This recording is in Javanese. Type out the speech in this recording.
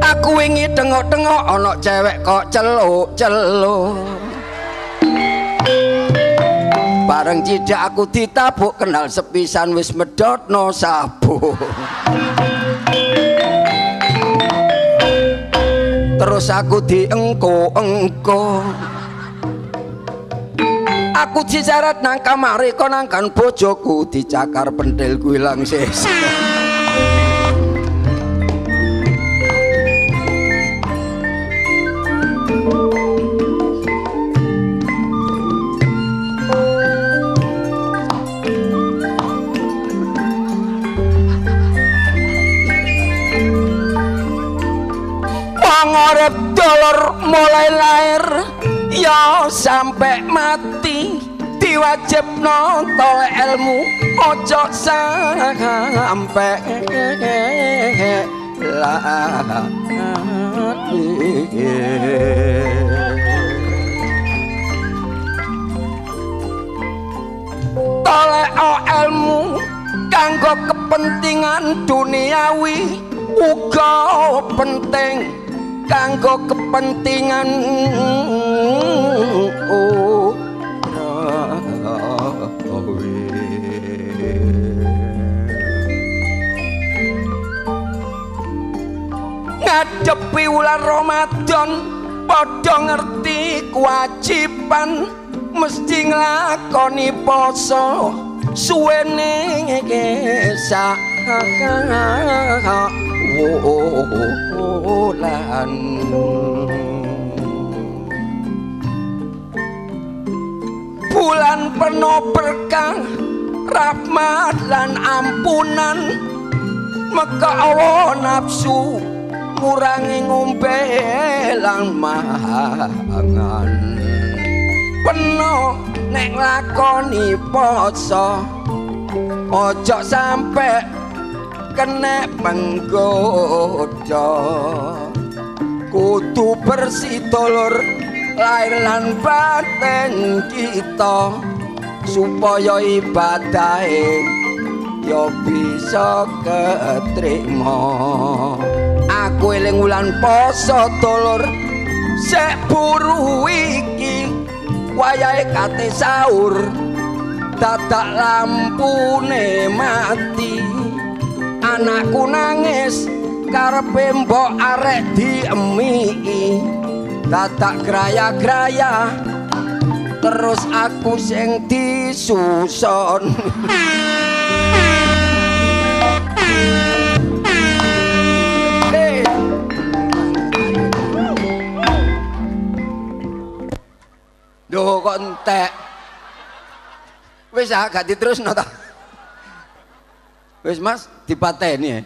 Aku wingi tengok-tengok ana cewek kok celuk-celuk. Bareng cidak aku ditabuk kenal sepisan wis medhotno sabuk. Terus aku diengko-engko. Aku dijaret nang kamare konangkan bojoku dicakar pentilku ilang sesa. Pangorep dolor mulai lahir ya sampai mati diwajibno toleh ilmu ojo sampai lati. Toleh ilmu kanggo kepentingan duniawi uga penting kanggo kepentingan ngadepi wulan Ramadan padha ngerti kewajiban mesti nglakoni poso suwene sak wulan. Bulan penuh berkah rahmat lan ampunan maka Allah nafsu ngurangi ngombe lan mangan penuh nek lakoni poso ojo sampe kena penggoda kudu bersih dulur lahir lan batin kita supaya ibadahe yo bisa ketrima. Aku eling wulan poso dulur sek buru iki wayahe kate sahur dadak lampune mati. Anakku nangis karepe mbok arek diemiki dadak graya-graya terus aku sing disuson. Duh kok entek wis gak diterusno ta. Wis Mas dipateni.